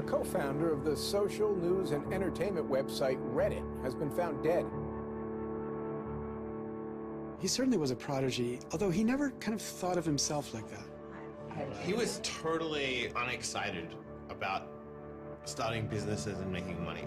co-founder of the social news and entertainment website Reddit, has been found dead. He certainly was a prodigy, although he never kind of thought of himself like that. He was totally unexcited about starting businesses and making money.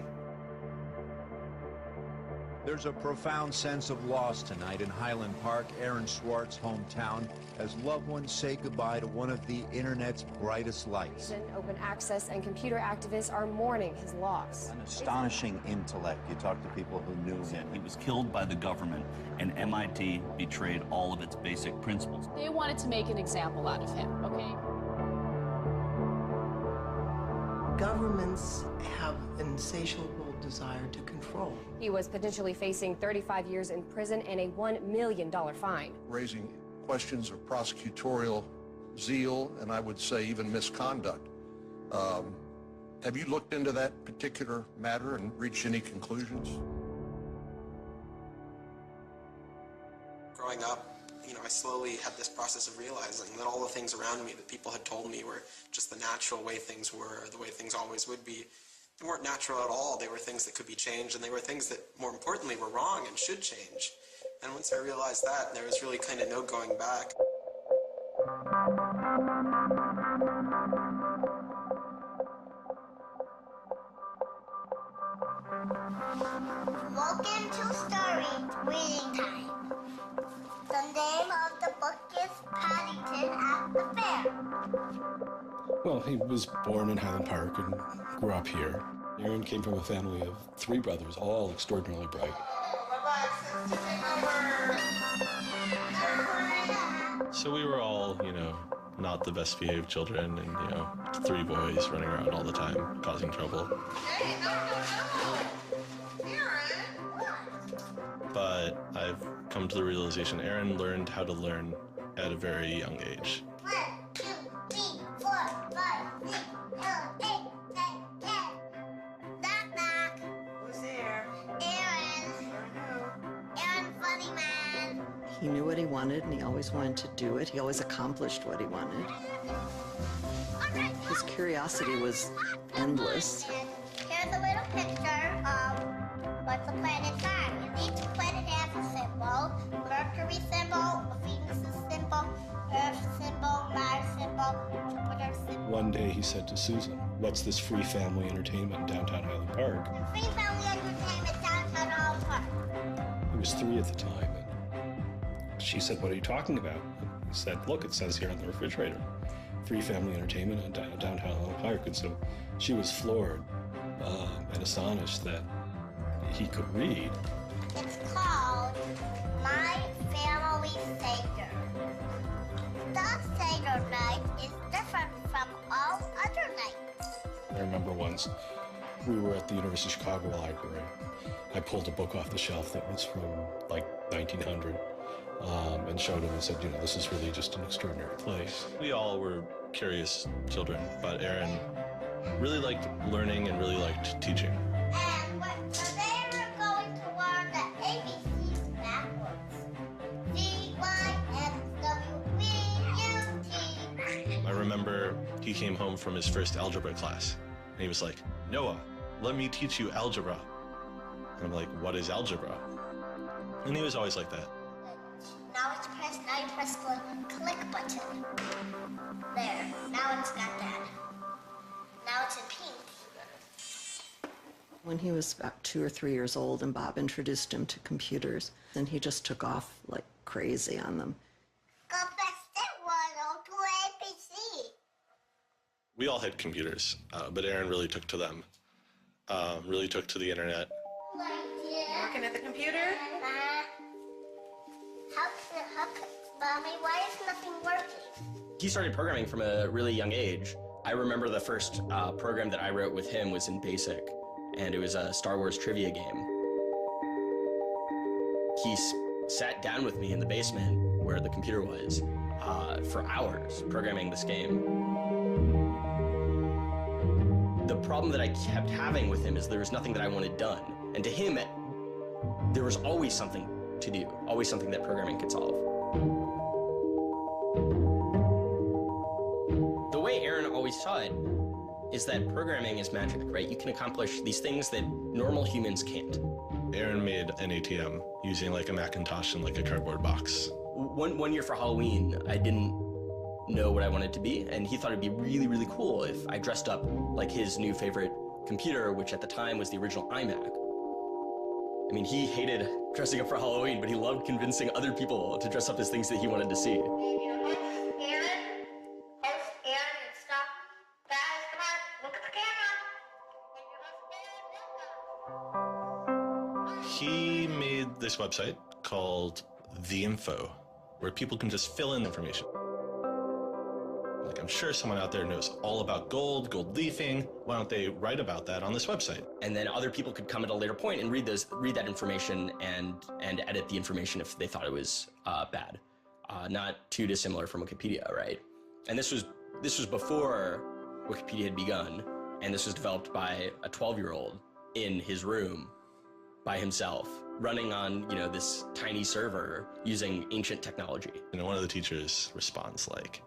There's a profound sense of loss tonight in Highland Park, Aaron Swartz' hometown, as loved ones say goodbye to one of the internet's brightest lights. Open access and computer activists are mourning his loss. An astonishing intellect. You talk to people who knew him. He was killed by the government, and MIT betrayed all of its basic principles. They wanted to make an example out of him, okay? Governments have an insatiable desire to control. He was potentially facing 35 years in prison and a $1 million fine. Raising questions of prosecutorial zeal, and I would say even misconduct. Have you looked into that particular matter and reached any conclusions? Growing up, I slowly had this process of realizing that all the things around me that people had told me were just the natural way things were, the way things always would be. They weren't natural at all. They were things that could be changed, and they were things that, more importantly, were wrong and should change. And once I realized that, there was really kind of no going back. Welcome to Story Reading Time. The name of the book is Paddington at the Fair. Well, he was born in Highland Park and grew up here. Aaron came from a family of 3 brothers, all extraordinarily bright. So we were all, not the best behaved children, and, 3 boys running around all the time, causing trouble. Hey, no. But I've come to the realization Aaron learned how to learn at a very young age. 1, 2, 3, 4, 5, 6, 7, 8, 9, 10. Knock, knock. Who's there? Aaron. Aaron, funny man. He knew what he wanted, and he always wanted to do it. He always accomplished what he wanted. His curiosity was endless. Here's a little picture of what's the planet's on. Each planet has a symbol. Mercury symbol, Venus symbol, Earth symbol, Mars symbol, Jupiter symbol. One day he said to Susan, "What's this free family entertainment in downtown Highland Park?" Free family entertainment downtown Highland Park. He was 3 at the time. And she said, "What are you talking about?" And he said, "Look, it says here on the refrigerator, free family entertainment in downtown Highland Park." And so she was floored and astonished that he could read. It's called My Family Seder. The Seder night is different from all other nights. I remember once we were at the University of Chicago Library. I pulled a book off the shelf that was from like 1900 and showed him and said, this is really just an extraordinary place. We all were curious children, but Aaron really liked learning and really liked teaching. So they were going to learn the ABCs backwards. D-Y-S-W-B-U-T. I remember he came home from his first algebra class, and he was like, "Noah, let me teach you algebra." And I'm like, "What is algebra?" And he was always like that. Now you press the click button. There, now it's got that. Now it's in pink. When he was about 2 or 3 years old, and Bob introduced him to computers, and he just took off like crazy on them. Go back step 1 to ABC. We all had computers, but Aaron really took to them, really took to the internet. Working at the computer? Mommy, why is nothing working? He started programming from a really young age. I remember the first program that I wrote with him was in BASIC, and it was a Star Wars trivia game. He sat down with me in the basement where the computer was for hours programming this game. The problem that I kept having with him is there was nothing that I wanted done. And to him, there was always something to do, always something that programming could solve. The way Aaron always saw it, is that programming is magic, right? You can accomplish these things that normal humans can't. Aaron made an ATM using like a Macintosh and like a cardboard box. One year for Halloween, I didn't know what I wanted to be, and he thought it'd be really, really cool if I dressed up like his new favorite computer, which at the time was the original iMac. I mean, he hated dressing up for Halloween, but he loved convincing other people to dress up as things that he wanted to see. He made this website called The Info, where people can just fill in information. Like, I'm sure someone out there knows all about gold leafing. Why don't they write about that on this website? And then other people could come at a later point and read that information and edit the information if they thought it was bad. Not too dissimilar from Wikipedia, right? And this was before Wikipedia had begun, and this was developed by a 12-year-old in his room by himself, running on, this tiny server using ancient technology. One of the teachers responds like,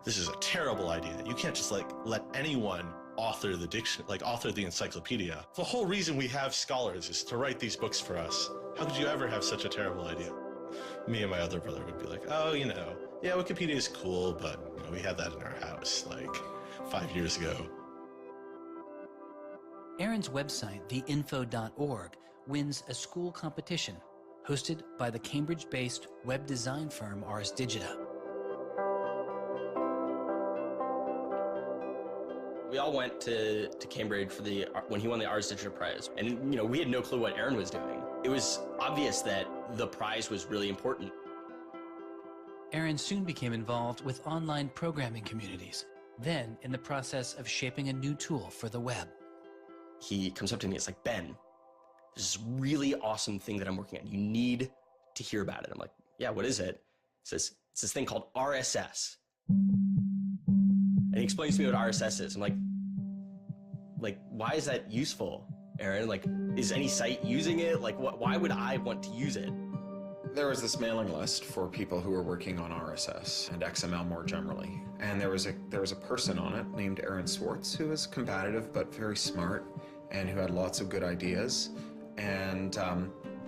"This is a terrible idea. You can't just let anyone author the encyclopedia. The whole reason we have scholars is to write these books for us. How could you ever have such a terrible idea?" Me and my other brother would be like, "Oh, yeah, Wikipedia is cool, but we had that in our house like 5 years ago." Aaron's website, theinfo.org, wins a school competition hosted by the Cambridge-based web design firm Ars Digita. We all went to Cambridge for when he won the Ars Digita Prize, and we had no clue what Aaron was doing. It was obvious that the prize was really important. Aaron soon became involved with online programming communities, then in the process of shaping a new tool for the web. He comes up to me, it's like, "Ben, there's this really awesome thing that I'm working on. You need to hear about it." I'm like, "Yeah, what is it?" He says, "It's this thing called RSS." And he explains to me what RSS is. I'm like, why is that useful, Aaron? Like, is any site using it? Like, why would I want to use it? There was this mailing list for people who were working on RSS and XML more generally. And there was a person on it named Aaron Swartz who was combative but very smart and who had lots of good ideas. And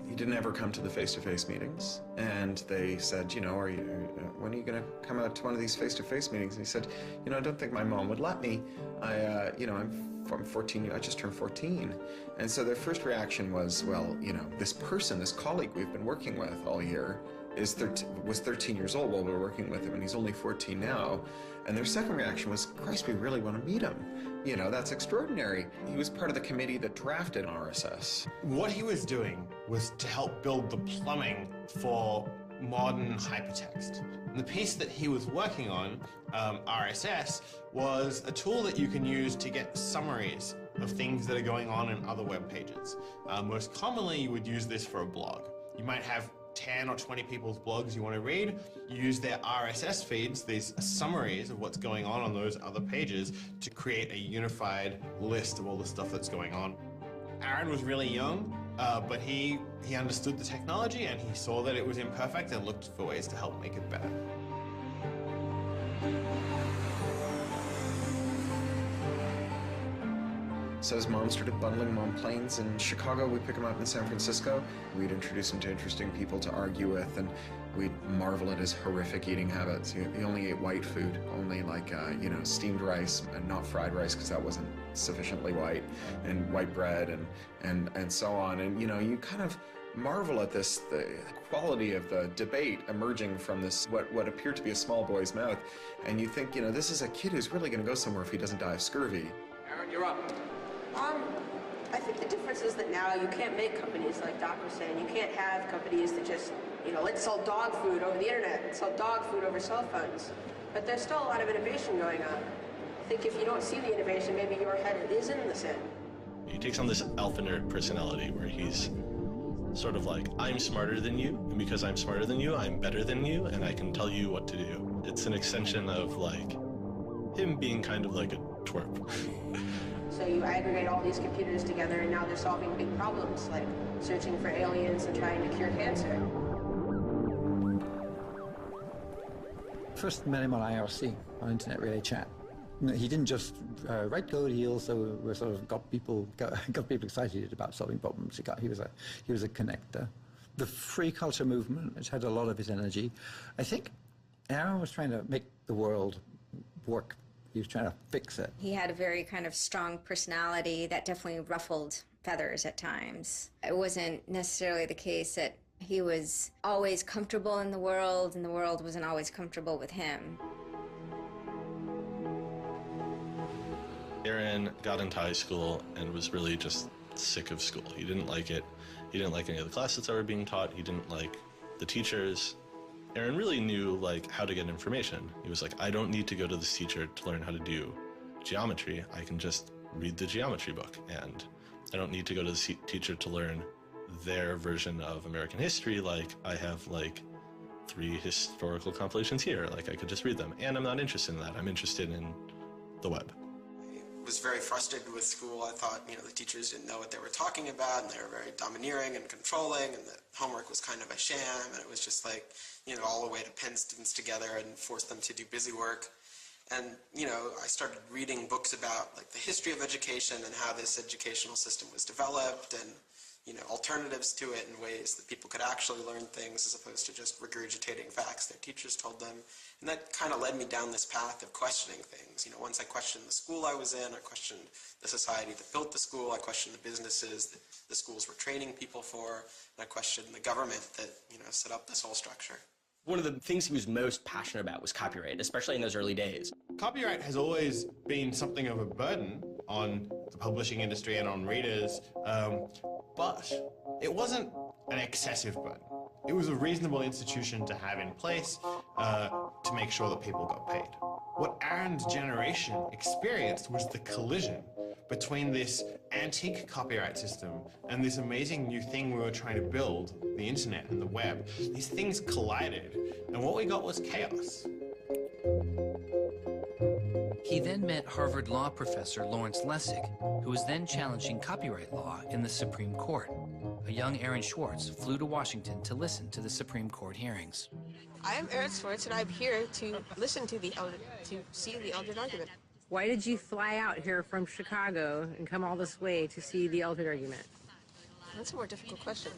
he didn't ever come to the face-to-face meetings. And they said, when are you going to come out to one of these face-to-face meetings? And he said, I don't think my mom would let me. I'm 14, I just turned 14. And so their first reaction was, well, this person, this colleague we've been working with all year was 13 years old while we were working with him, and he's only 14 now. And their second reaction was, Christ, we really want to meet him. That's extraordinary. He was part of the committee that drafted RSS. What he was doing was to help build the plumbing for modern hypertext. And the piece that he was working on, RSS, was a tool that you can use to get summaries of things that are going on in other web pages. Most commonly, you would use this for a blog. You might have 10 or 20 people's blogs you want to read. You use their RSS feeds, these summaries of what's going on those other pages, to create a unified list of all the stuff that's going on. Aaron was really young, but he understood the technology, and he saw that it was imperfect and looked for ways to help make it better. So his mom started bundling him on planes in Chicago. We'd pick him up in San Francisco. We'd introduce him to interesting people to argue with, and we'd marvel at his horrific eating habits. He only ate white food, only steamed rice and not fried rice because that wasn't sufficiently white, and white bread and so on. And you kind of marvel at this, the quality of the debate emerging from this, what appeared to be a small boy's mouth. And you think, this is a kid who's really going to go somewhere if he doesn't die of scurvy. Aaron, you're up. I think the difference is that now you can't make companies like Doc was saying. You can't have companies that just, let's sell dog food over the internet, let's sell dog food over cell phones. But there's still a lot of innovation going on. I think if you don't see the innovation, maybe your head is in the sand. He takes on this alpha nerd personality where he's sort of like, I'm smarter than you, and because I'm smarter than you, I'm better than you, and I can tell you what to do. It's an extension of him being kind of like a twerp. So you aggregate all these computers together, and now they're solving big problems, like searching for aliens and trying to cure cancer. First met him on IRC, on Internet Relay Chat. He didn't just write code. He also sort of got people excited about solving problems. He was a connector. The free culture movement, which had a lot of his energy, I think Aaron was trying to make the world work. He was trying to fix it. He had a very kind of strong personality that definitely ruffled feathers at times. It wasn't necessarily the case that he was always comfortable in the world, and the world wasn't always comfortable with him. Aaron got into high school and was really just sick of school. He didn't like it. He didn't like any of the classes that were being taught. He didn't like the teachers. Aaron really knew like how to get information. He was like, I don't need to go to this teacher to learn how to do geometry. I can just read the geometry book, and I don't need to go to the teacher to learn their version of American history. Like, I have like 3 historical compilations here. Like, I could just read them, and I'm not interested in that. I'm interested in the web. I was very frustrated with school. I thought, the teachers didn't know what they were talking about, and they were very domineering and controlling, and the homework was kind of a sham, and it was just like, all the way to pen students together and force them to do busy work. And, I started reading books about like the history of education and how this educational system was developed, and alternatives to it in ways that people could actually learn things as opposed to just regurgitating facts their teachers told them. And that kind of led me down this path of questioning things. Once I questioned the school I was in, I questioned the society that built the school, I questioned the businesses that the schools were training people for, and I questioned the government that, set up this whole structure. One of the things he was most passionate about was copyright, especially in those early days. Copyright has always been something of a burden on the publishing industry and on readers, but it wasn't an excessive burden. It was a reasonable institution to have in place to make sure that people got paid. What Aaron's generation experienced was the collision between this antique copyright system and this amazing new thing we were trying to build, the internet and the web. These things collided, and what we got was chaos. He then met Harvard law professor Lawrence Lessig, who was then challenging copyright law in the Supreme Court. A young Aaron Swartz flew to Washington to listen to the Supreme Court hearings. I am Aaron Swartz, and I'm here to listen to see the Eldred argument. Why did you fly out here from Chicago and come all this way to see the Eldred argument? That's a more difficult question.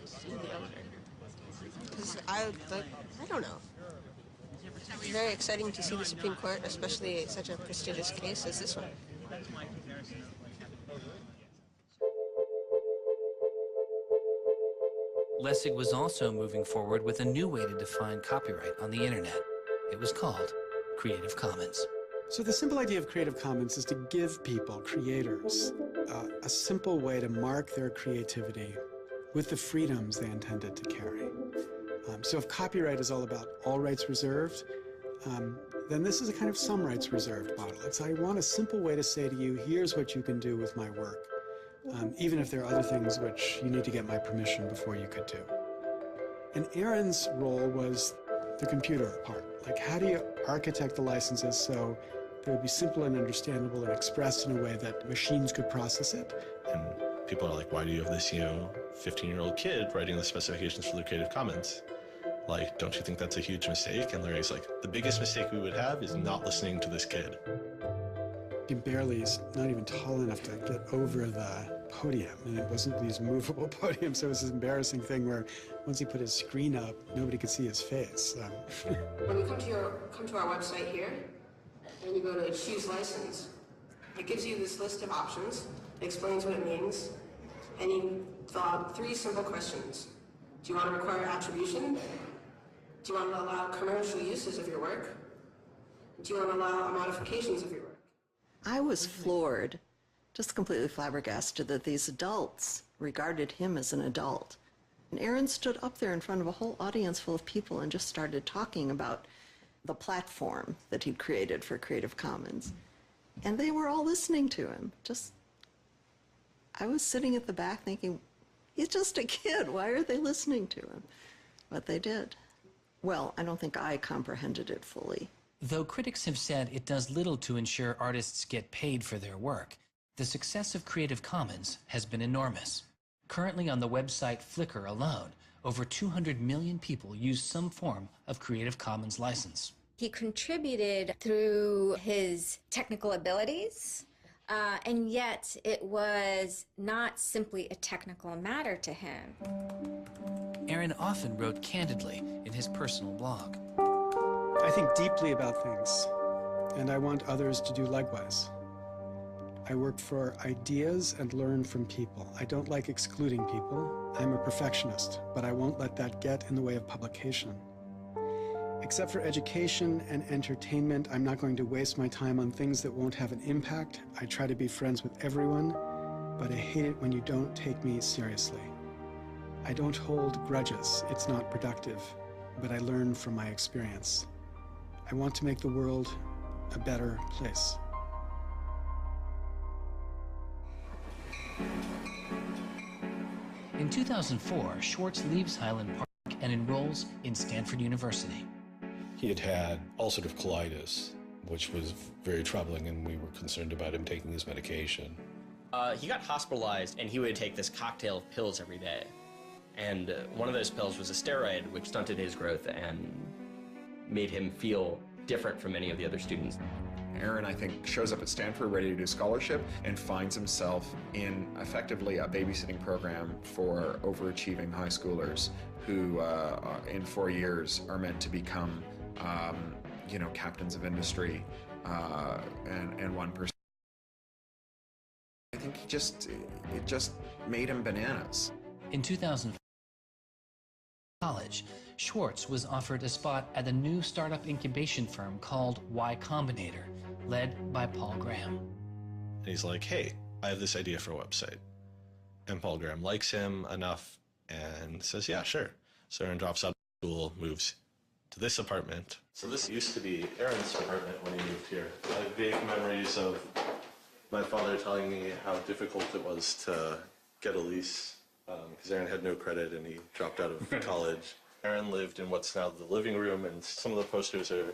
See the Eldred. Because I don't know. It's very exciting to see the Supreme Court, especially such a prestigious case as this one. Lessig was also moving forward with a new way to define copyright on the internet. It was called Creative Commons. So the simple idea of Creative Commons is to give people, creators, a simple way to mark their creativity with the freedoms they intended to carry. So if copyright is all about all rights reserved, then this is a kind of some rights reserved model. It's I want a simple way to say to you, here's what you can do with my work, even if there are other things which you need to get my permission before you could do. And Aaron's role was the computer part. Like, how do you architect the licenses so they would be simple and understandable and expressed in a way that machines could process it? And people are like, why do you have this, 15-year-old kid writing the specifications for the Creative Commons? Like, don't you think that's a huge mistake? And Larry's like, the biggest mistake we would have is not listening to this kid. He barely is not even tall enough to get over the podium, and it wasn't these movable podiums, so it was this embarrassing thing where once he put his screen up, nobody could see his face. When you come to our website here, and you go to choose license, it gives you this list of options, it explains what it means, and you fill out 3 simple questions. Do you want to require attribution? Do you want to allow commercial uses of your work? Do you want to allow modifications of your work? I was floored, just completely flabbergasted that these adults regarded him as an adult. And Aaron stood up there in front of a whole audience full of people and just started talking about the platform that he'd created for Creative Commons. And they were all listening to him. I was sitting at the back thinking, he's just a kid. Why are they listening to him? But they did. Well, I don't think I comprehended it fully. Though critics have said it does little to ensure artists get paid for their work, the success of Creative Commons has been enormous. Currently on the website Flickr alone, over 200 million people use some form of Creative Commons license. He contributed through his technical abilities, and yet it was not simply a technical matter to him. Aaron often wrote candidly in his personal blog. I think deeply about things, and I want others to do likewise. I work for ideas and learn from people. I don't like excluding people. I'm a perfectionist, but I won't let that get in the way of publication. Except for education and entertainment, I'm not going to waste my time on things that won't have an impact. I try to be friends with everyone, but I hate it when you don't take me seriously. I don't hold grudges. It's not productive, but I learn from my experience. I want to make the world a better place. In 2004, Swartz leaves Highland Park and enrolls in Stanford University. He had had ulcerative colitis, which was very troubling, and we were concerned about him taking his medication. He got hospitalized, and he would take this cocktail of pills every day. And one of those pills was a steroid, which stunted his growth and made him feel different from many of the other students. Aaron, I think, shows up at Stanford ready to do scholarship and finds himself in effectively a babysitting program for overachieving high schoolers who, in 4 years, are meant to become, you know, captains of industry and one person. I think it just made him bananas. In 2004, college, Swartz was offered a spot at a new startup incubation firm called Y Combinator, led by Paul Graham. And he's like, hey, I have this idea for a website. And Paul Graham likes him enough and says, yeah, sure. So Aaron drops out of school, moves to this apartment. So this used to be Aaron's apartment when he moved here. I have vague memories of my father telling me how difficult it was to get a lease because Aaron had no credit and he dropped out of college. Aaron lived in what's now the living room, and some of the posters are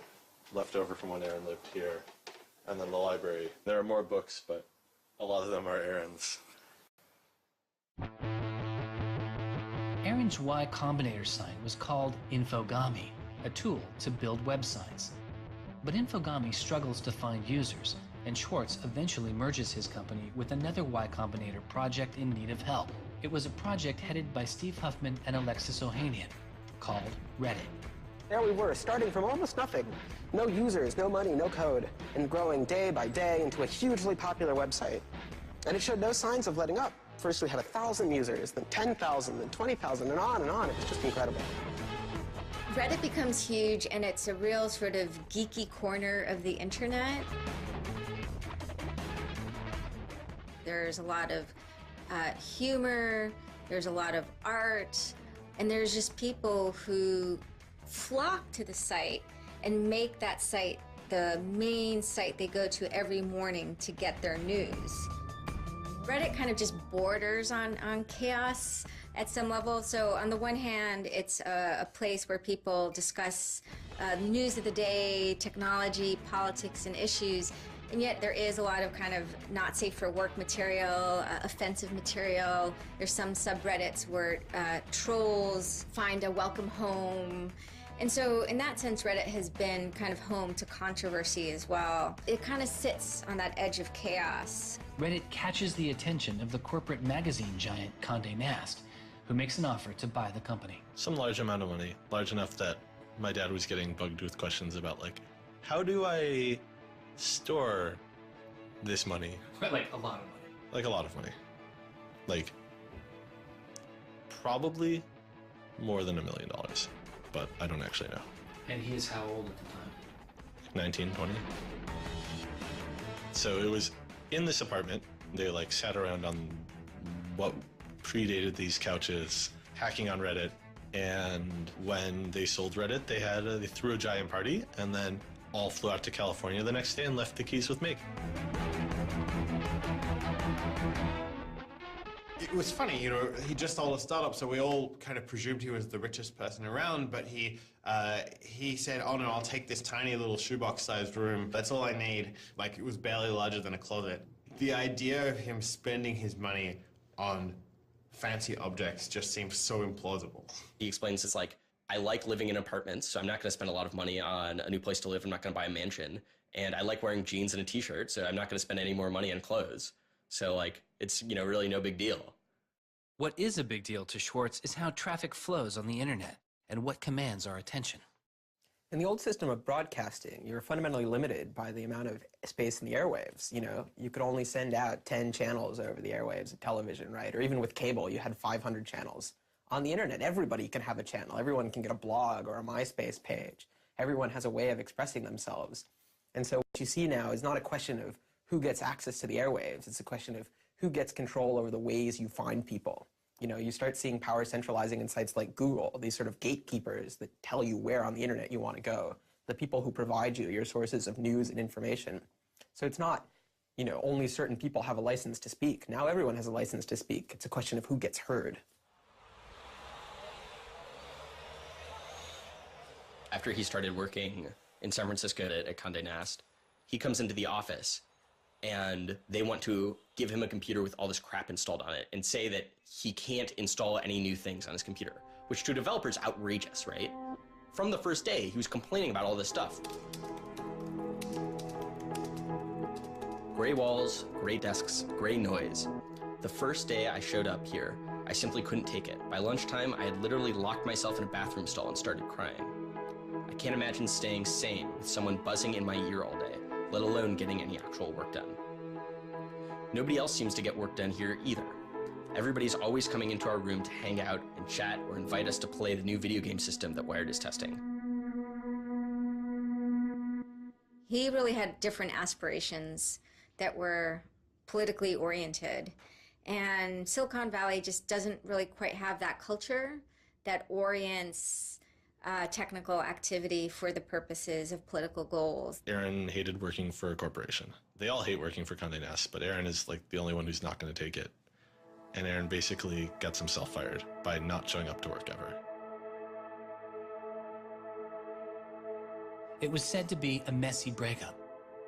left over from when Aaron lived here. And then the library. There are more books, but a lot of them are Aaron's. Aaron's Y Combinator site was called Infogami, a tool to build websites. But Infogami struggles to find users, and Swartz eventually merges his company with another Y Combinator project in need of help. It was a project headed by Steve Huffman and Alexis Ohanian, called Reddit. There we were, starting from almost nothing. No users, no money, no code, and growing day by day into a hugely popular website. And it showed no signs of letting up. First we had 1,000 users, then 10,000, then 20,000, and on and on. It was just incredible. Reddit becomes huge, and it's a real sort of geeky corner of the internet. There's a lot of humor, there's a lot of art, and there's just people who flock to the site and make that site the main site they go to every morning to get their news. Reddit kind of just borders on chaos at some level. So on the one hand, it's a place where people discuss news of the day, technology, politics, and issues. And yet there is a lot of kind of not safe for work material, offensive material. There's some subreddits where trolls find a welcome home. And so in that sense, Reddit has been kind of home to controversy as well. It kind of sits on that edge of chaos. Reddit catches the attention of the corporate magazine giant Condé Nast, who makes an offer to buy the company. Some large amount of money, large enough that my dad was getting bugged with questions about, like, how do I store this money? Like a lot of money. Like a lot of money. Like, probably more than $1 million, but I don't actually know. And he is how old at the time? 19, 20. So it was in this apartment. They like sat around on what predated these couches, hacking on Reddit. And when they sold Reddit, they threw a giant party and then all flew out to California the next day and left the keys with me. It was funny, you know, he just sold a startup, so we all kind of presumed he was the richest person around, but he said, oh no, I'll take this tiny little shoebox-sized room. That's all I need. Like, it was barely larger than a closet. The idea of him spending his money on fancy objects just seems so implausible. He explains it's like, I like living in apartments, so I'm not going to spend a lot of money on a new place to live. I'm not going to buy a mansion. And I like wearing jeans and a t-shirt, so I'm not going to spend any more money on clothes. So like, it's, you know, really no big deal. What is a big deal to Swartz is how traffic flows on the internet and what commands our attention. In the old system of broadcasting, you were fundamentally limited by the amount of space in the airwaves. You know, you could only send out 10 channels over the airwaves of television, right? Or even with cable, you had 500 channels. On the internet, everybody can have a channel. Everyone can get a blog or a MySpace page. Everyone has a way of expressing themselves. And so what you see now is not a question of who gets access to the airwaves. It's a question of who gets control over the ways you find people. You know, you start seeing power centralizing in sites like Google, these sort of gatekeepers that tell you where on the internet you want to go, the people who provide you your sources of news and information. So it's not, you know, only certain people have a license to speak. Now everyone has a license to speak. It's a question of who gets heard. After he started working in San Francisco at Condé Nast, he comes into the office and they want to give him a computer with all this crap installed on it and say that he can't install any new things on his computer, which to a developer is outrageous, right? From the first day, he was complaining about all this stuff. Gray walls, gray desks, gray noise. The first day I showed up here, I simply couldn't take it. By lunchtime, I had literally locked myself in a bathroom stall and started crying. I can't imagine staying sane with someone buzzing in my ear all day, let alone getting any actual work done. Nobody else seems to get work done here either. Everybody's always coming into our room to hang out and chat or invite us to play the new video game system that Wired is testing. He really had different aspirations that were politically oriented. And Silicon Valley just doesn't really quite have that culture that orients technical activity for the purposes of political goals. Aaron hated working for a corporation. They all hate working for Condé Nast, but Aaron is like the only one who's not going to take it. And Aaron basically gets himself fired by not showing up to work ever. It was said to be a messy breakup.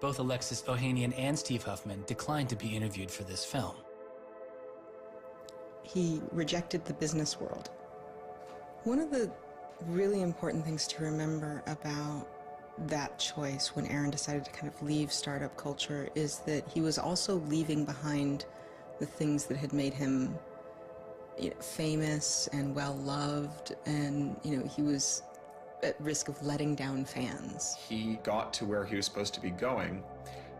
Both Alexis Ohanian and Steve Huffman declined to be interviewed for this film. He rejected the business world. One of the really important things to remember about that choice when Aaron decided to kind of leave startup culture is that he was also leaving behind the things that had made him, you know, famous and well-loved, and, you know, he was at risk of letting down fans. He got to where he was supposed to be going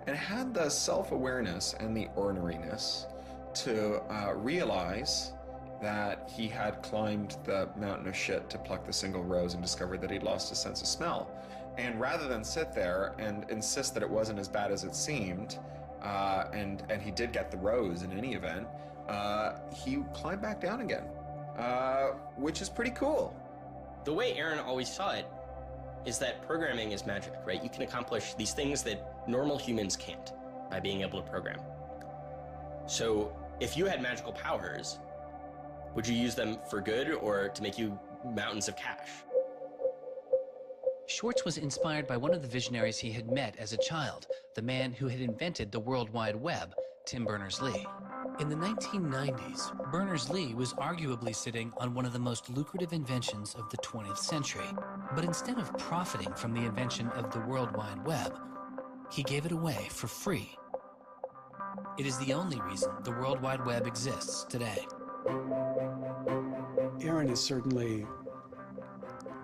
and had the self-awareness and the orneriness to realize that he had climbed the mountain of shit to pluck the single rose and discovered that he'd lost his sense of smell. And rather than sit there and insist that it wasn't as bad as it seemed, and he did get the rose in any event, he climbed back down again, which is pretty cool. The way Aaron always saw it is that programming is magic, right? You can accomplish these things that normal humans can't by being able to program. So if you had magical powers, would you use them for good or to make you mountains of cash? Swartz was inspired by one of the visionaries he had met as a child, the man who had invented the World Wide Web, Tim Berners-Lee. In the 1990s, Berners-Lee was arguably sitting on one of the most lucrative inventions of the 20th century. But instead of profiting from the invention of the World Wide Web, he gave it away for free. It is the only reason the World Wide Web exists today. Aaron is certainly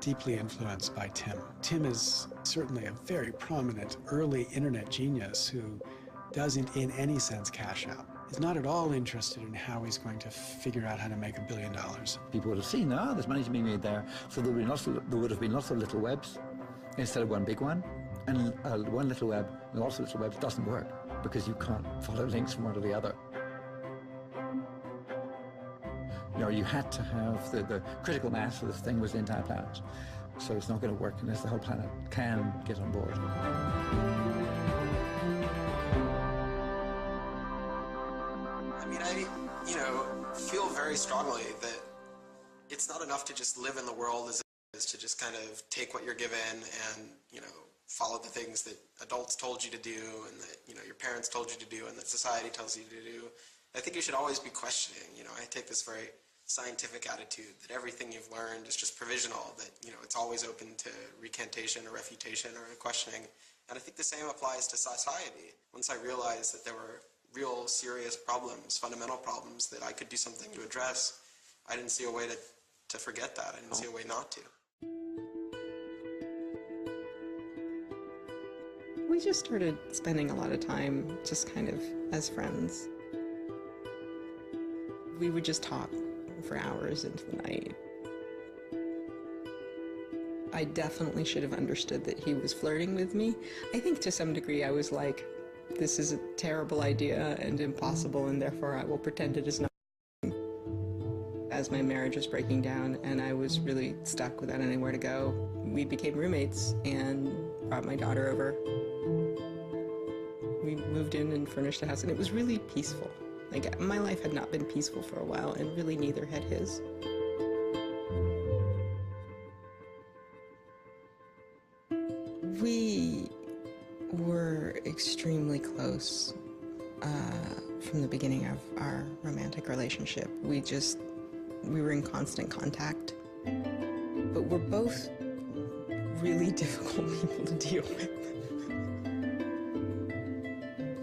deeply influenced by Tim. Tim is certainly a very prominent early internet genius who doesn't in any sense cash out. He's not at all interested in how he's going to figure out how to make $1 billion. People would have seen, there's money to be made there. So there would have been lots of little webs instead of one big one. And one little web, and lots of little webs doesn't work because you can't follow links from one to the other. You know, you had to have the critical mass of this thing was the entire planet. So it's not going to work unless the whole planet can get on board. I mean, I feel very strongly that it's not enough to just live in the world as it is, to just kind of take what you're given and, follow the things that adults told you to do and that, your parents told you to do and that society tells you to do. I think you should always be questioning. I take this very scientific attitude that everything you've learned is just provisional, that, you know, it's always open to recantation or refutation or questioning. And I think the same applies to society. Once I realized that there were real serious problems, fundamental problems that I could do something to address, I didn't see a way to forget that. I didn't see a way not to. We just started spending a lot of time just kind of as friends. We would just talk for hours into the night. I definitely should have understood that he was flirting with me. I think to some degree I was like, this is a terrible idea and impossible, and therefore I will pretend it is not. As my marriage was breaking down and I was really stuck without anywhere to go, we became roommates and brought my daughter over. We moved in and furnished a house, and it was really peaceful. Like, my life had not been peaceful for a while, and really neither had his. We were extremely close from the beginning of our romantic relationship. We were in constant contact. But we're both really difficult people to deal with.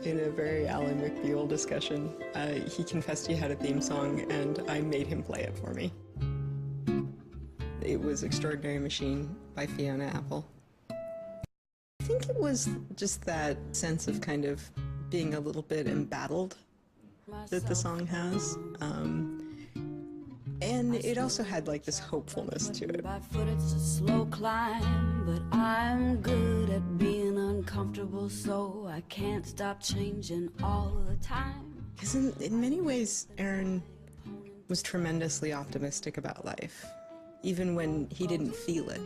In a very Ally McBeal discussion, he confessed he had a theme song, and I made him play it for me. It was Extraordinary Machine by Fiona Apple. I think it was just that sense of kind of being a little bit embattled that the song has. And it also had like this hopefulness to it. By foot it's a slow climb, but I'm good at being uncomfortable, so I can't stop changing all the time. Because in many ways, Aaron was tremendously optimistic about life. Even when he didn't feel it,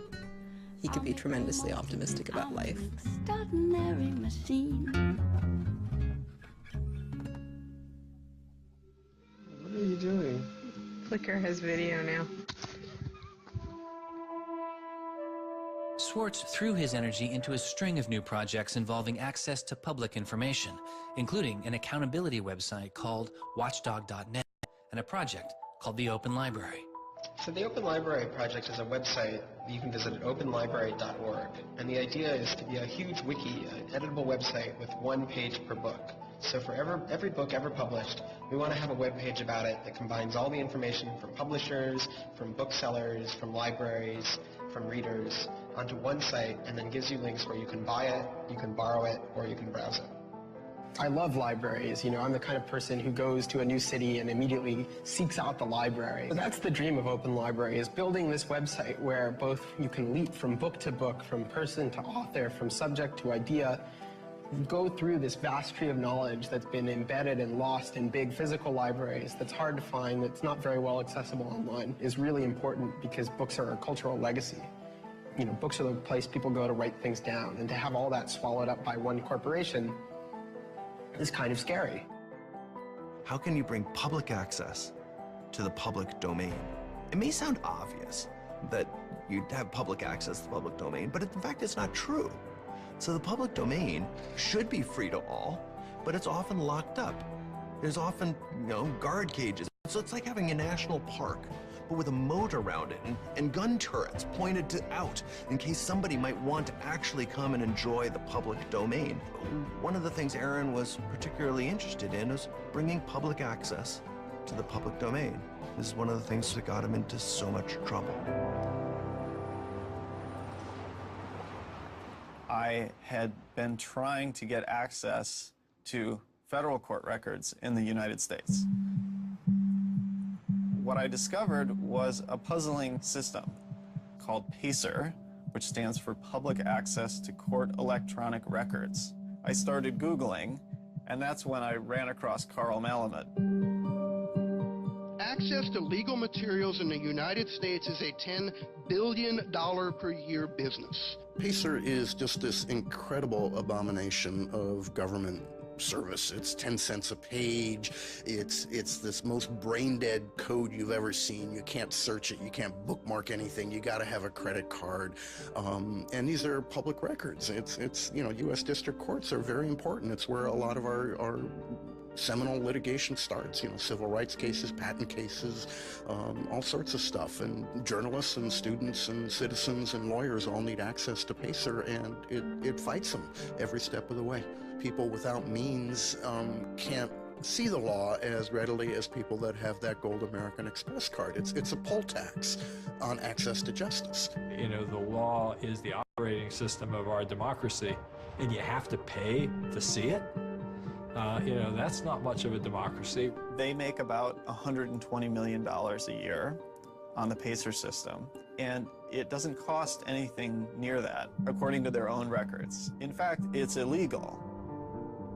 he could be tremendously optimistic about life. Extraordinary machine. What are you doing? Flickr has video now. Swartz threw his energy into a string of new projects involving access to public information, including an accountability website called watchdog.net and a project called the Open Library. So the Open Library project is a website that you can visit at openlibrary.org. And the idea is to be a huge wiki, an editable website with one page per book. So for every book ever published, we want to have a web page about it that combines all the information from publishers, from booksellers, from libraries, from readers, onto one site, and then gives you links where you can buy it, you can borrow it, or you can browse it. I love libraries. You know, I'm the kind of person who goes to a new city and immediately seeks out the library. So that's the dream of Open Library, is building this website where both you can leap from book to book, from person to author, from subject to idea, go through this vast tree of knowledge that's been embedded and lost in big physical libraries that's hard to find, that's not very well accessible online, is really important because books are a cultural legacy. You know, books are the place people go to write things down, and to have all that swallowed up by one corporation is kind of scary. How can you bring public access to the public domain? It may sound obvious that you'd have public access to the public domain, but in fact it's not true. So the public domain should be free to all, but it's often locked up. There's often, guard cages. So it's like having a national park, but with a moat around it and gun turrets pointed out in case somebody might want to actually come and enjoy the public domain. One of the things Aaron was particularly interested in is bringing public access to the public domain. This is one of the things that got him into so much trouble. I had been trying to get access to federal court records in the United States. What I discovered was a puzzling system called PACER, which stands for Public Access to Court Electronic Records. I started Googling, and that's when I ran across Carl Malamud. Access to legal materials in the United States is a $10 billion per year business. PACER is just this incredible abomination of government service. It's 10 cents a page. It's this most brain-dead code you've ever seen. You can't search it. You can't bookmark anything. You got to have a credit card. And these are public records. It's U.S. district courts are very important. It's where a lot of our seminal litigation starts, civil rights cases, patent cases, all sorts of stuff. And journalists and students and citizens and lawyers all need access to PACER, and it fights them every step of the way. People without means can't see the law as readily as people that have that gold American Express card. It's a poll tax on access to justice. The law is the operating system of our democracy, and you have to pay to see it. That's not much of a democracy. They make about $120 million a year on the PACER system, and it doesn't cost anything near that, according to their own records. In fact, it's illegal.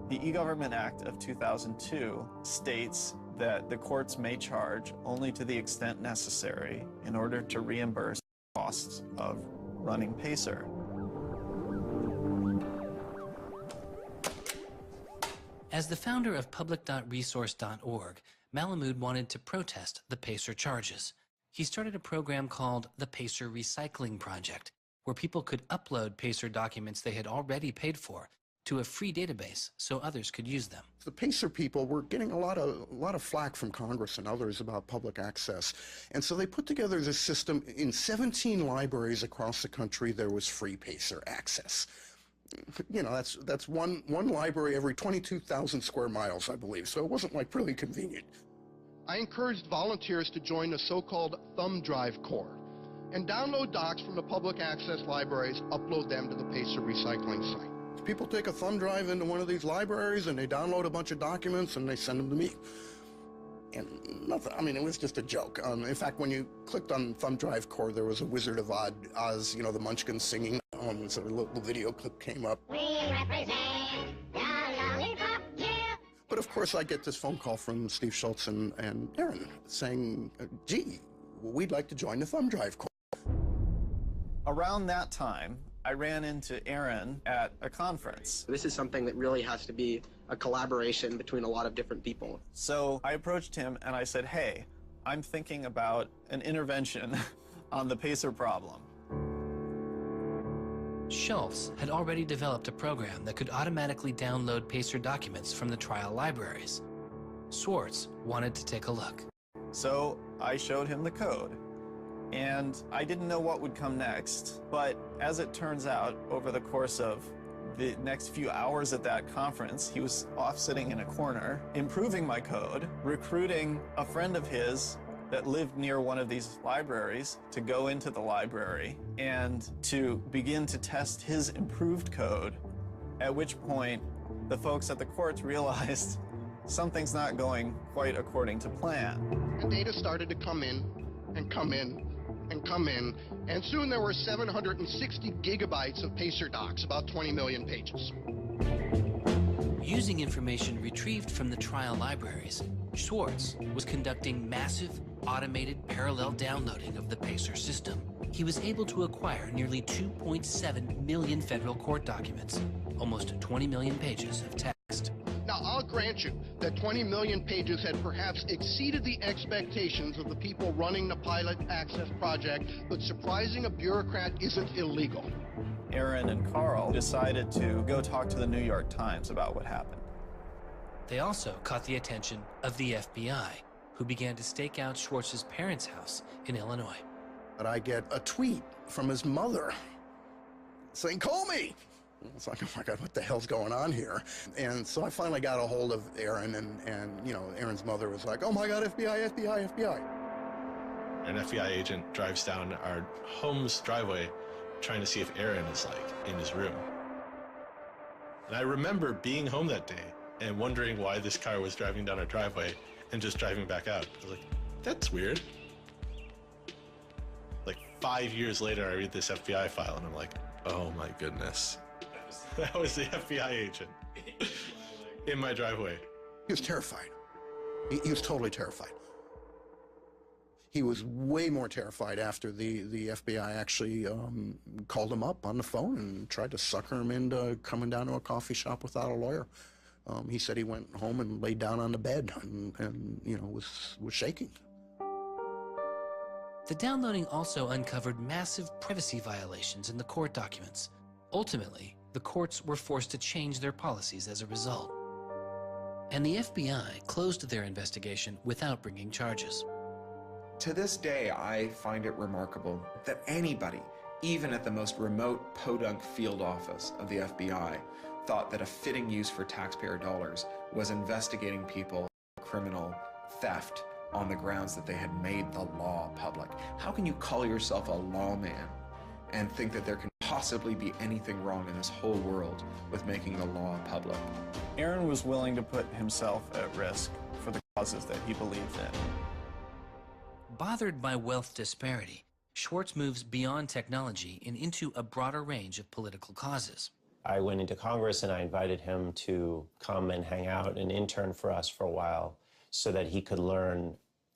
The E-Government Act of 2002 states that the courts may charge only to the extent necessary in order to reimburse costs of running PACER. As the founder of public.resource.org, Malamud wanted to protest the PACER charges. He started a program called the PACER Recycling Project, where people could upload PACER documents they had already paid for to a free database so others could use them. The PACER people were getting a lot of flack from Congress and others about public access. And so they put together this system. In 17 libraries across the country, there was free PACER access. That's one library every 22,000 square miles, I believe. So it wasn't like really convenient. I encouraged volunteers to join the so-called thumb drive corps and download docs from the public access libraries, upload them to the PACER recycling site. People take a thumb drive into one of these libraries and they download a bunch of documents and they send them to me. And nothing, it was just a joke. In fact, when you clicked on thumb drive core, there was a Wizard of Oz, the Munchkins singing. So a little video clip came up. We represent the lollipop, yeah. But of course, I get this phone call from Steve Schultz and Aaron saying, gee, we'd like to join the thumb drive core. Around that time, I ran into Aaron at a conference. This is something that really has to be a collaboration between a lot of different people. So I approached him and I said, hey, I'm thinking about an intervention on the PACER problem. Schultz had already developed a program that could automatically download PACER documents from the trial libraries. Swartz wanted to take a look. So I showed him the code. And I didn't know what would come next, but as it turns out, over the course of the next few hours at that conference, he was off sitting in a corner, improving my code, recruiting a friend of his that lived near one of these libraries to go into the library and to begin to test his improved code, at which point the folks at the courts realized something's not going quite according to plan. And data started to come in and come in and come in, and soon there were 760 gigabytes of PACER docs, about 20 million pages. Using information retrieved from the trial libraries, Swartz was conducting massive, automated parallel downloading of the PACER system. He was able to acquire nearly 2.7 million federal court documents, almost 20 million pages of text. Now, I'll grant you that 20 million pages had perhaps exceeded the expectations of the people running the pilot access project, but surprising a bureaucrat isn't illegal. Aaron and Carl decided to go talk to the New York Times about what happened. They also caught the attention of the FBI, who began to stake out Swartz's parents' house in Illinois. But I get a tweet from his mother saying, call me! It's like, oh my God, what the hell's going on here? And so I finally got a hold of Aaron, and Aaron's mother was like, oh my God, FBI, FBI, FBI. An FBI agent drives down our home's driveway trying to see if Aaron is in his room. And I remember being home that day and wondering why this car was driving down our driveway and just driving back out. I was like, that's weird. 5 years later, I read this FBI file and I'm like, oh my goodness. That was the FBI agent in my driveway. He was terrified. He was totally terrified. He was way more terrified after the FBI actually called him up on the phone and tried to sucker him into coming down to a coffee shop without a lawyer. He said he went home and laid down on the bed and was shaking. The downloading also uncovered massive privacy violations in the court documents. Ultimately, the courts were forced to change their policies as a result. And the FBI closed their investigation without bringing charges. To this day, I find it remarkable that anybody, even at the most remote podunk field office of the FBI, thought that a fitting use for taxpayer dollars was investigating people for criminal theft on the grounds that they had made the law public. How can you call yourself a lawman and think that there can possibly be anything wrong in this whole world with making the law public? Aaron was willing to put himself at risk for the causes that he believed in. Bothered by wealth disparity, Swartz moves beyond technology and into a broader range of political causes. I went into Congress and I invited him to come and hang out and intern for us for a while so that he could learn,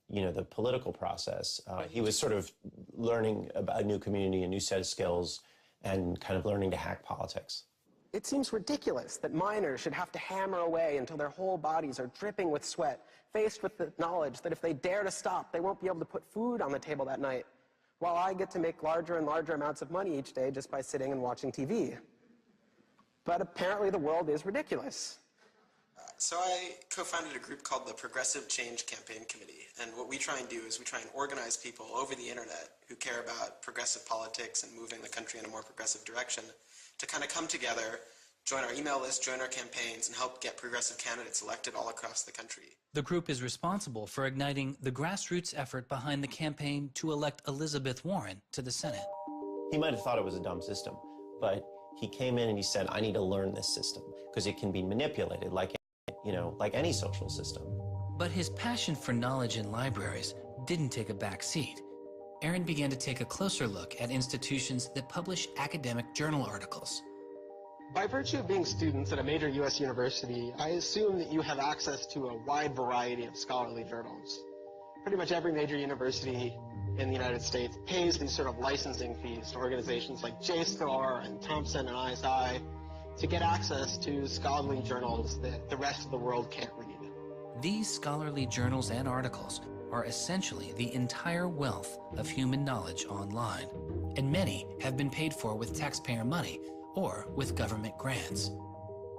you know, the political process. He was sort of learning about a new community, a new set of skills, and kind of learning to hack politics. It seems ridiculous that miners should have to hammer away until their whole bodies are dripping with sweat, faced with the knowledge that if they dare to stop, they won't be able to put food on the table that night, while I get to make larger and larger amounts of money each day just by sitting and watching TV. But apparently the world is ridiculous. So I co-founded a group called the Progressive Change Campaign Committee, and what we try and do is we try and organize people over the internet who care about progressive politics and moving the country in a more progressive direction to kind of come together, join our email list, join our campaigns, and help get progressive candidates elected all across the country. The group is responsible for igniting the grassroots effort behind the campaign to elect Elizabeth Warren to the Senate. He might have thought it was a dumb system, but he came in and he said, I need to learn this system because it can be manipulated like, you know, like any social system. But his passion for knowledge in libraries didn't take a back seat. Aaron began to take a closer look at institutions that publish academic journal articles. By virtue of being students at a major U.S. university, I assume that you have access to a wide variety of scholarly journals. Pretty much every major university in the United States pays these sort of licensing fees to organizations like JSTOR and Thomson and ISI to get access to scholarly journals that the rest of the world can't read. These scholarly journals and articles are essentially the entire wealth of human knowledge online, and many have been paid for with taxpayer money or with government grants.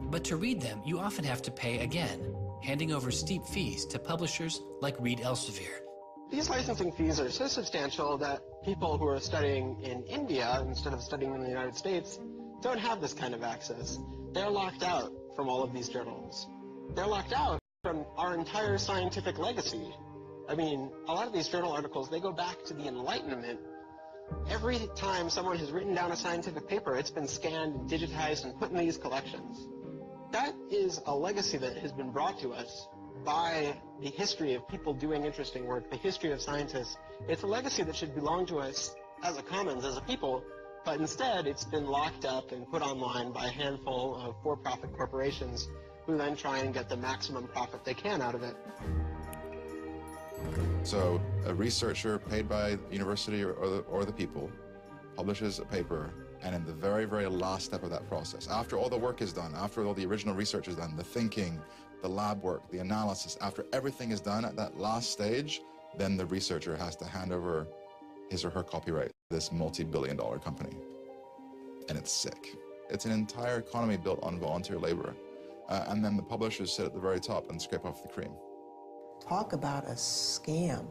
But to read them, you often have to pay again, handing over steep fees to publishers like Reed Elsevier. These licensing fees are so substantial that people who are studying in India instead of studying in the United States don't have this kind of access. They're locked out from all of these journals. They're locked out from our entire scientific legacy. I mean, a lot of these journal articles, they go back to the Enlightenment. Every time someone has written down a scientific paper, it's been scanned and digitized and put in these collections. That is a legacy that has been brought to us by the history of people doing interesting work, the history of scientists. It's a legacy that should belong to us as a commons, as a people, but instead it's been locked up and put online by a handful of for-profit corporations who then try and get the maximum profit they can out of it. So a researcher paid by the university or the people publishes a paper, and in the very, very last step of that process, after all the work is done, after all the original research is done, the thinking, the lab work, the analysis, after everything is done at that last stage, then the researcher has to hand over his or her copyright to this multi-billion-dollar company. And it's sick. It's an entire economy built on volunteer labor. And then the publishers sit at the very top and scrape off the cream. Talk about a scam.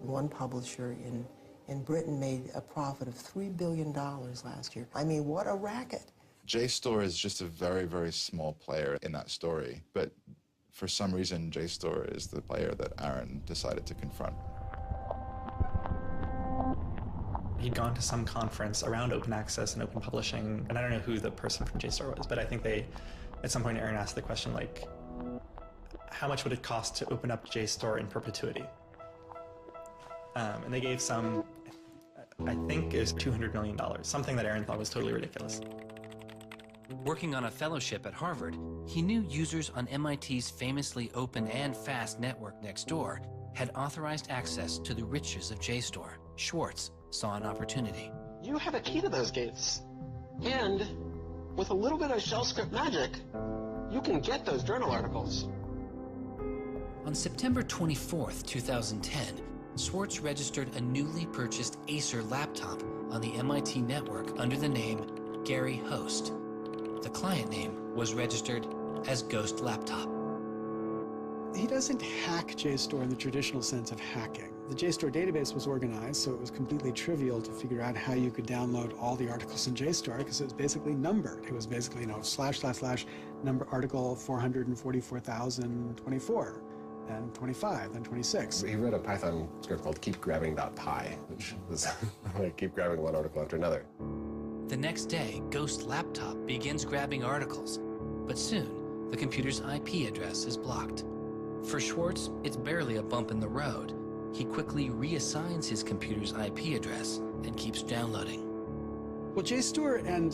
One publisher in Britain made a profit of $3 billion last year. I mean, what a racket. JSTOR is just a very, very small player in that story, but for some reason, JSTOR is the player that Aaron decided to confront. He'd gone to some conference around open access and open publishing, and I don't know who the person from JSTOR was, but I think at some point Aaron asked the question, like, how much would it cost to open up JSTOR in perpetuity? And they gave some, I think it was $200 million, something that Aaron thought was totally ridiculous. Working on a fellowship at Harvard, he knew users on MIT's famously open and fast network Nextdoor had authorized access to the riches of JSTOR. Swartz saw an opportunity. You have a key to those gates. And with a little bit of shell script magic, you can get those journal articles. On September 24th, 2010, Swartz registered a newly purchased Acer laptop on the MIT network under the name Gary Host. The client name was registered as Ghost Laptop. He doesn't hack JSTOR in the traditional sense of hacking. The JSTOR database was organized, so it was completely trivial to figure out how you could download all the articles in JSTOR because it was basically numbered. It was basically, / number article 444,024, then 25, then 26. He wrote a Python script called keepgrabbing.py, which was like keep grabbing one article after another. The next day, Ghost Laptop begins grabbing articles, but soon the computer's IP address is blocked. For Swartz, it's barely a bump in the road. He quickly reassigns his computer's IP address and keeps downloading. Well, JSTOR and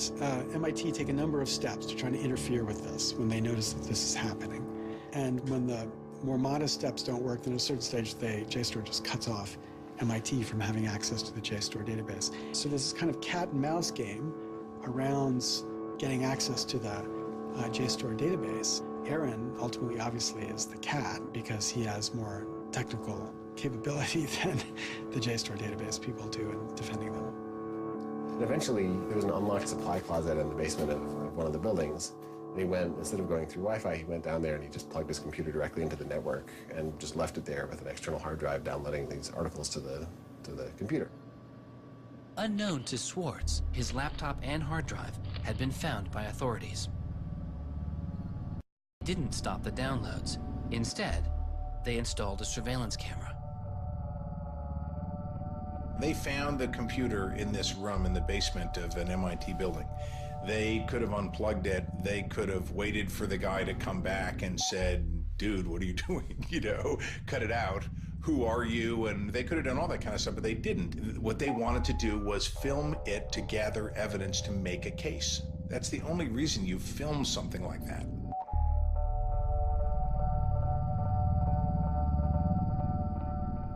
MIT take a number of steps to try to interfere with this when they notice that this is happening. And when the more modest steps don't work, then at a certain stage, JSTOR just cuts off MIT from having access to the JSTOR database. So there's this kind of cat and mouse game around getting access to the JSTOR database. Aaron ultimately, obviously, is the cat because he has more technical capability than the JSTOR database people do in defending them. And eventually, there was an unlocked supply closet in the basement of one of the buildings. And he went, instead of going through Wi-Fi, he went down there and he just plugged his computer directly into the network and just left it there with an external hard drive downloading these articles to the computer. Unknown to Swartz, his laptop and hard drive had been found by authorities. Didn't stop the downloads. Instead, they installed a surveillance camera. They found the computer in this room in the basement of an MIT building. They could have unplugged it. They could have waited for the guy to come back and said, dude, what are you doing? Cut it out. Who are you? And they could have done all that kind of stuff, but they didn't. What they wanted to do was film it to gather evidence to make a case. That's the only reason you film something like that.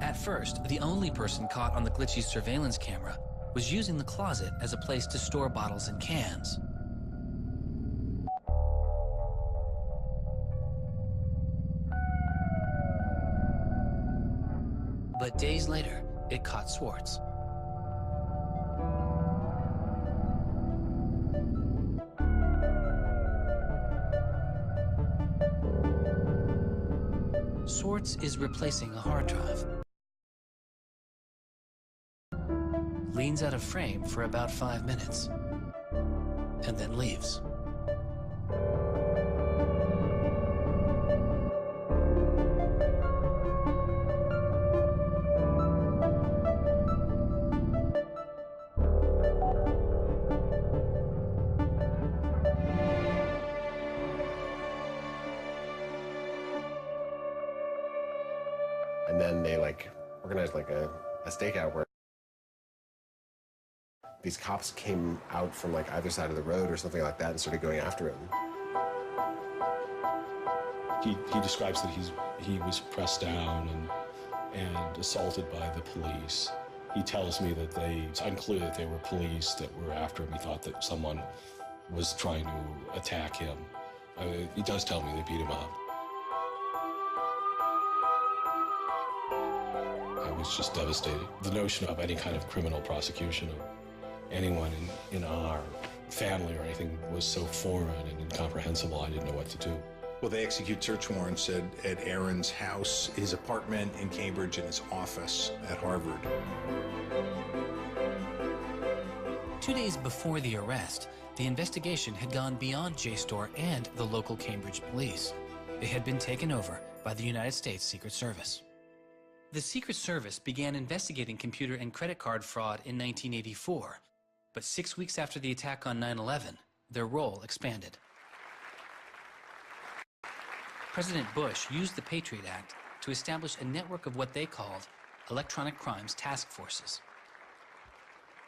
At first, the only person caught on the glitchy surveillance camera was using the closet as a place to store bottles and cans. But days later, it caught Swartz. Swartz is replacing a hard drive. Leans out of frame for about 5 minutes, and then leaves. And then they organized a stakeout where these cops came out from either side of the road or something like that and started going after him. He describes that he was pressed down and assaulted by the police. He tells me that it's unclear that they were police that were after him. He thought that someone was trying to attack him. He does tell me they beat him up. I was just devastated. The notion of any kind of criminal prosecution of anyone in our family or anything was so foreign and incomprehensible, I didn't know what to do. Well, they execute search warrants at Aaron's house, his apartment in Cambridge, and his office at Harvard. 2 days before the arrest, the investigation had gone beyond JSTOR and the local Cambridge police. They had been taken over by the United States Secret Service. The Secret Service began investigating computer and credit card fraud in 1984, but 6 weeks after the attack on 9/11, their role expanded. President Bush used the Patriot Act to establish a network of what they called electronic crimes task forces.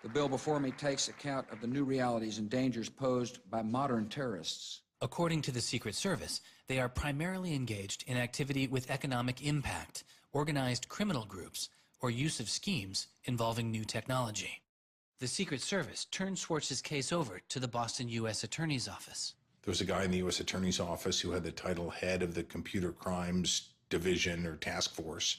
The bill before me takes account of the new realities and dangers posed by modern terrorists. According to the Secret Service, they are primarily engaged in activity with economic impact, organized criminal groups, or use of schemes involving new technology. The Secret Service turned Swartz's case over to the Boston U.S. Attorney's Office. There was a guy in the U.S. Attorney's Office who had the title head of the Computer Crimes Division or Task Force.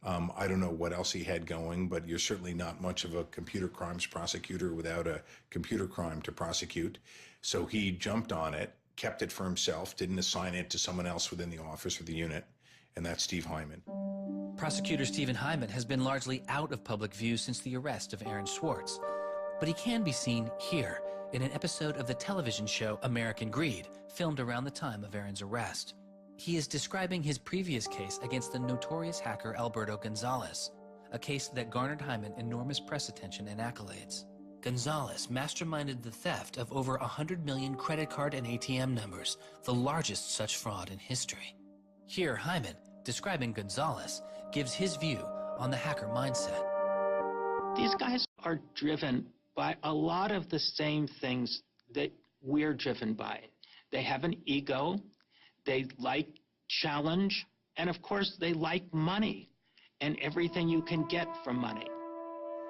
I don't know what else he had going, but you're certainly not much of a computer crimes prosecutor without a computer crime to prosecute. So he jumped on it, kept it for himself, didn't assign it to someone else within the office or the unit, and that's Steve Hyman. Prosecutor Stephen Hyman has been largely out of public view since the arrest of Aaron Swartz, but he can be seen here in an episode of the television show American Greed, filmed around the time of Aaron's arrest. He is describing his previous case against the notorious hacker Alberto Gonzalez, a case that garnered Hyman enormous press attention and accolades. Gonzalez masterminded the theft of over 100 million credit card and ATM numbers, the largest such fraud in history. Here, Hyman, describing Gonzalez, gives his view on the hacker mindset. These guys are driven by a lot of the same things that we're driven by. They have an ego, they like challenge, and of course they like money and everything you can get from money.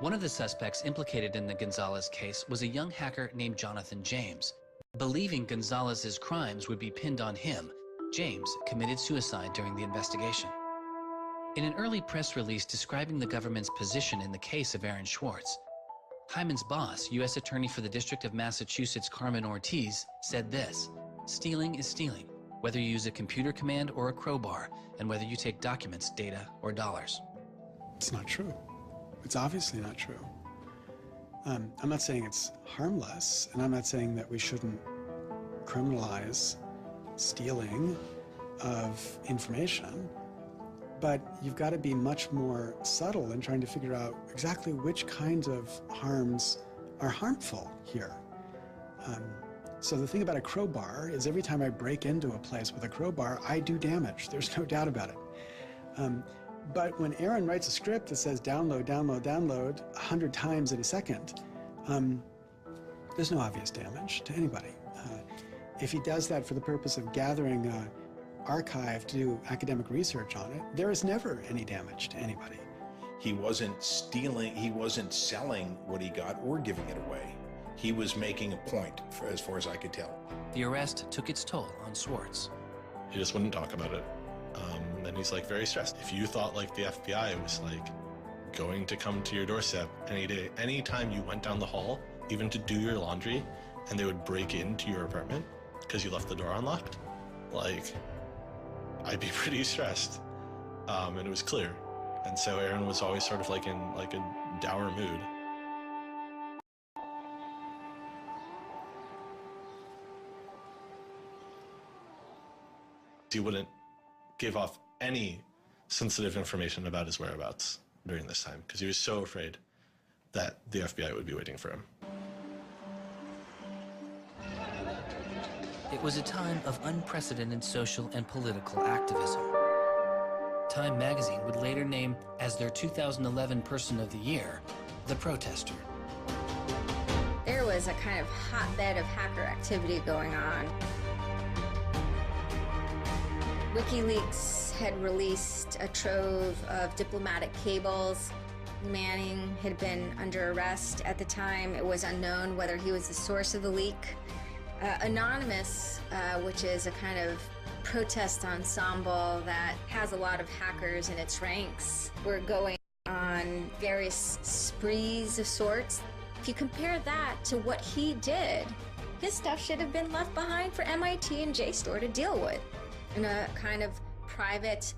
One of the suspects implicated in the Gonzalez case was a young hacker named Jonathan James. Believing Gonzalez's crimes would be pinned on him, James committed suicide during the investigation. In an early press release describing the government's position in the case of Aaron Swartz, Hyman's boss, U.S. Attorney for the District of Massachusetts Carmen Ortiz, said this: "Stealing is stealing, whether you use a computer command or a crowbar, and whether you take documents, data, or dollars." It's not true. It's obviously not true. I'm not saying it's harmless, and I'm not saying that we shouldn't criminalize stealing of information, but you've got to be much more subtle in trying to figure out exactly which kinds of harms are harmful here. So the thing about a crowbar is every time I break into a place with a crowbar, I do damage. There's no doubt about it. But when Aaron writes a script that says download, download, download 100 times in a second, there's no obvious damage to anybody. If he does that for the purpose of gathering an archive to do academic research on it, there is never any damage to anybody. He wasn't stealing, he wasn't selling what he got or giving it away. He was making a point, as far as I could tell. The arrest took its toll on Swartz. He just wouldn't talk about it. And he's like very stressed. If you thought like the FBI was like going to come to your doorstep any day, anytime you went down the hall, even to do your laundry, and they would break into your apartment because you left the door unlocked, like, I'd be pretty stressed. And it was clear. And so Aaron was always sort of like in like a dour mood. He wouldn't give off any sensitive information about his whereabouts during this time because he was so afraid that the FBI would be waiting for him. It was a time of unprecedented social and political activism. Time magazine would later name as their 2011 Person of the Year, the protester. There was a kind of hotbed of hacker activity going on. WikiLeaks had released a trove of diplomatic cables. Manning had been under arrest at the time. It was unknown whether he was the source of the leak. Anonymous, which is a kind of protest ensemble that has a lot of hackers in its ranks, were going on various sprees of sorts. If you compare that to what he did, his stuff should have been left behind for MIT and JSTOR to deal with in a kind of private,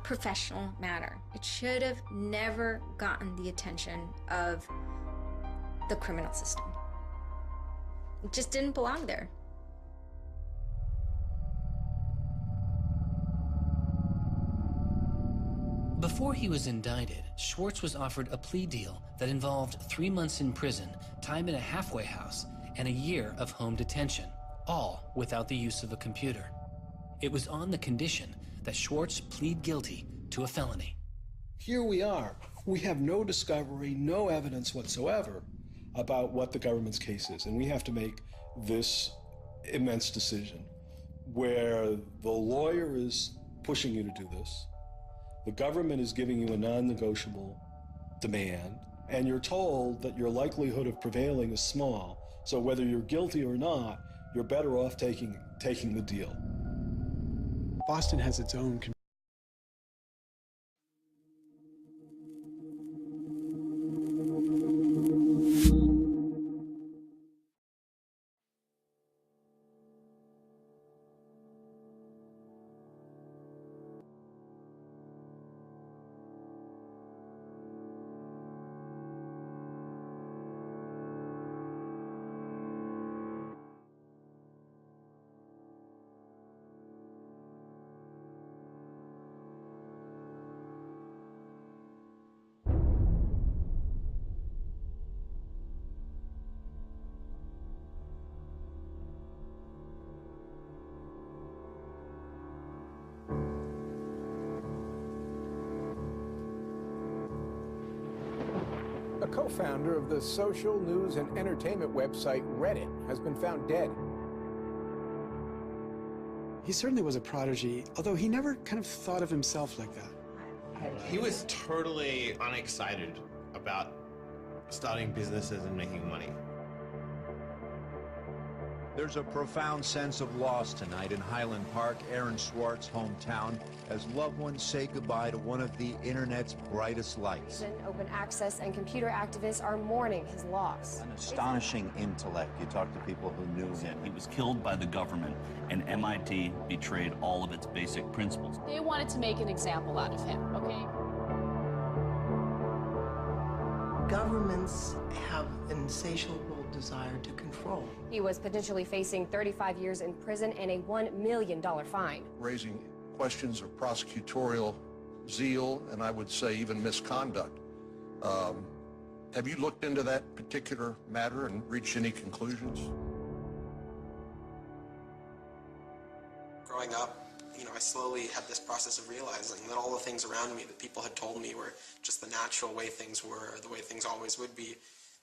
professional manner. It should have never gotten the attention of the criminal system. It just didn't belong there. Before he was indicted, Swartz was offered a plea deal that involved 3 months in prison, time in a halfway house, and a year of home detention, all without the use of a computer. It was on the condition that Swartz plead guilty to a felony. Here we are. We have no discovery, no evidence whatsoever about what the government's case is, and we have to make this immense decision where the lawyer is pushing you to do this, the government is giving you a non-negotiable demand, and you're told that your likelihood of prevailing is small, so whether you're guilty or not, you're better off taking the deal. Boston has its own co-founder of the social news and entertainment website Reddit, has been found dead. He certainly was a prodigy, although he never kind of thought of himself like that. He was totally unexcited about starting businesses and making money. There's a profound sense of loss tonight in Highland Park, Aaron Swartz's hometown, as loved ones say goodbye to one of the internet's brightest lights. Open access and computer activists are mourning his loss. An astonishing intellect. You talk to people who knew him. He was killed by the government, and MIT betrayed all of its basic principles. They wanted to make an example out of him, okay? Governments have an insatiable desire to control. He was potentially facing 35 years in prison and a $1 million fine. Raising questions of prosecutorial zeal, and I would say even misconduct. Have you looked into that particular matter and reached any conclusions? Growing up, I slowly had this process of realizing that all the things around me that people had told me were just the natural way things were, the way things always would be.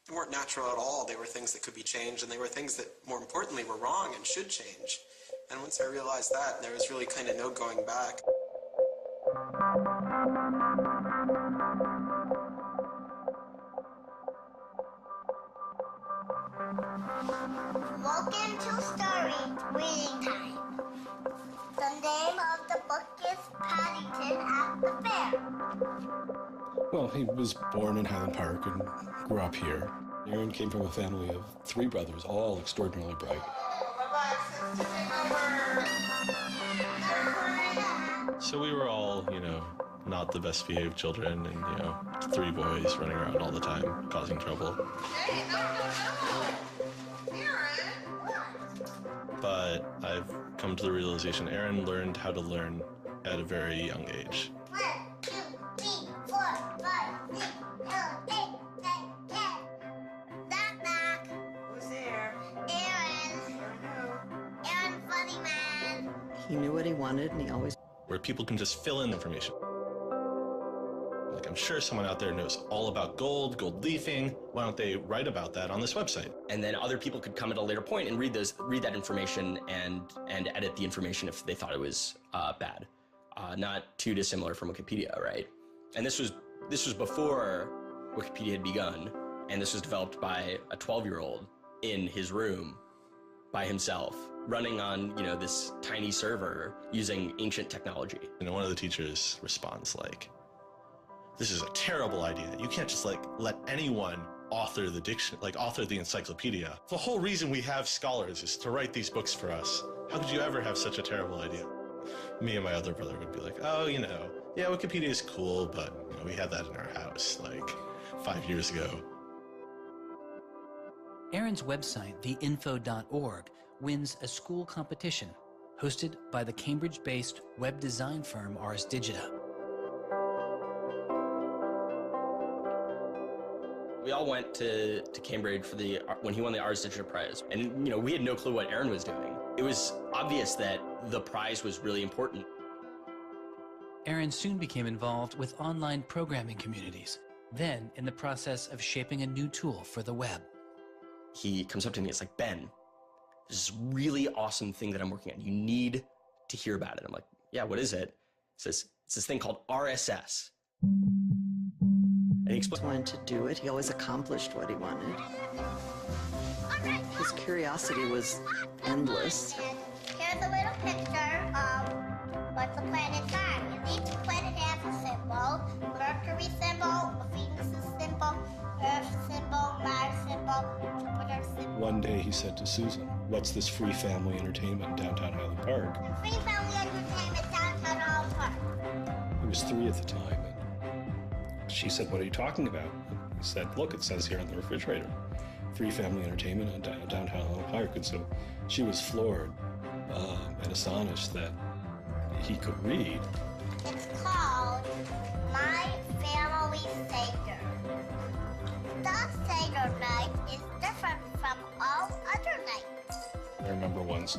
They weren't natural at all. They were things that could be changed, and they were things that, more importantly, were wrong and should change. And once I realized that, there was really kind of no going back. Welcome to Story Reading Time. The name of the book is Paddington at the Fair. Well, he was born in Highland Park and grew up here. Aaron came from a family of 3 brothers, all extraordinarily bright. So we were all, not the best behaved children, and, 3 boys running around all the time, causing trouble. But I've come to the realization Aaron learned how to learn at a very young age. 1, 2, 3, 4, 5, 6, 7, 8, 9, 10. Knock, knock. Who's there? Aaron. Aaron, funny man. He knew what he wanted, and he always... Where people can just fill in information. Like, I'm sure someone out there knows all about gold leafing. Why don't they write about that on this website? And then other people could come at a later point and read that information and edit the information if they thought it was bad. Not too dissimilar from Wikipedia, right? And this was before Wikipedia had begun, and this was developed by a 12-year-old in his room by himself, running on, this tiny server using ancient technology. One of the teachers responds like, "This is a terrible idea. You can't just let anyone author the encyclopedia. The whole reason we have scholars is to write these books for us. How could you ever have such a terrible idea?" Me and my other brother would be like, "Oh, yeah, Wikipedia is cool, but we had that in our house 5 years ago." Aaron's website, theinfo.org, wins a school competition hosted by the Cambridge-based web design firm Ars Digita. We all went to Cambridge for when he won the Ars Digita Prize. And, we had no clue what Aaron was doing. It was obvious that the prize was really important. Aaron soon became involved with online programming communities, then in the process of shaping a new tool for the web. He comes up to me, it's like, "Ben, there's this really awesome thing that I'm working on. You need to hear about it." I'm like, "Yeah, what is it?" He says, "It's this thing called RSS." And he wanted to do it. He always accomplished what he wanted. His curiosity was endless. Here's a little picture of what the planets are. And each planet has a symbol. Mercury symbol, Venus symbol, Earth symbol, Mars symbol, Jupiter symbol. One day he said to Susan, "What's this free family entertainment in downtown Highland Park?" Free family entertainment downtown Highland Park. He was 3 at the time. She said, "What are you talking about?" I said, "Look, it says here on the refrigerator, free family entertainment in downtown Highland Park." And so she was floored and astonished that he could read. It's called My Family Seder. The Seder night is different from all other nights. I remember once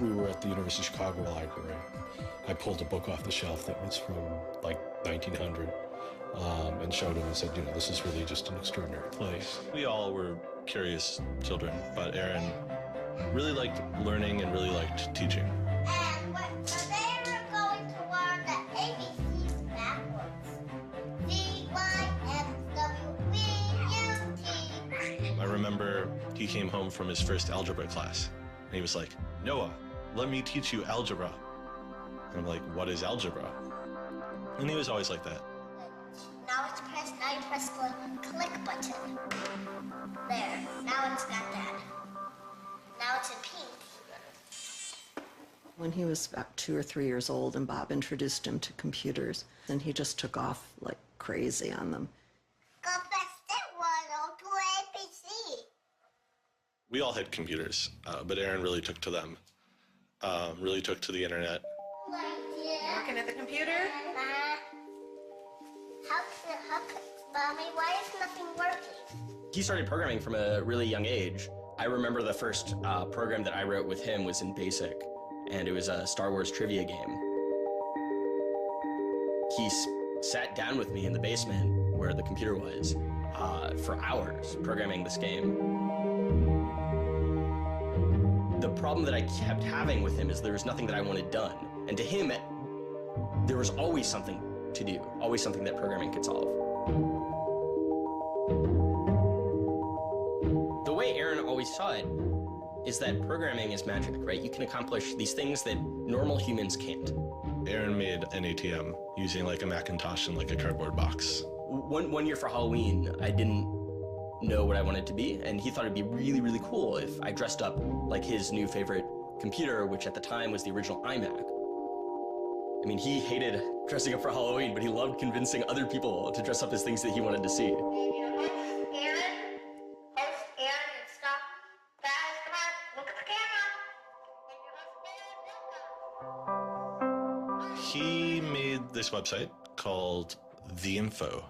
we were at the University of Chicago Library. I pulled a book off the shelf that was from 1900. and showed him and said, you know, this is really just an extraordinary place. We all were curious children, but Aaron really liked learning and really liked teaching. And so they were going to learn the ABCs backwards. Z-Y-F-W-B-U-T. I remember he came home from his first algebra class, and he was like, Noah, let me teach you algebra. And I'm like, what is algebra? And he was always like that. Now you press the click button. There, now it's got that. Now it's in pink. When he was about 2 or 3 years old and Bob introduced him to computers, and he just took off like crazy on them. Go fast at 102 ABC. We all had computers, but Aaron really took to them, really took to the internet. Working at the computer? Mommy, why is nothing working? He started programming from a really young age. I remember the first program that I wrote with him was in BASIC, and it was a Star Wars trivia game. He sat down with me in the basement where the computer was for hours programming this game. The problem that I kept having with him is there was nothing that I wanted done. And to him, there was always something to do, always something that programming could solve. The way Aaron always saw it is that programming is magic, right? You can accomplish these things that normal humans can't. Aaron made an ATM using like a Macintosh and like a cardboard box. One year for Halloween, I didn't know what I wanted to be, and he thought it'd be really, really cool if I dressed up like his new favorite computer, which at the time was the original iMac. I mean, he hated dressing up for Halloween, but he loved convincing other people to dress up as things that he wanted to see. He made this website called The Info,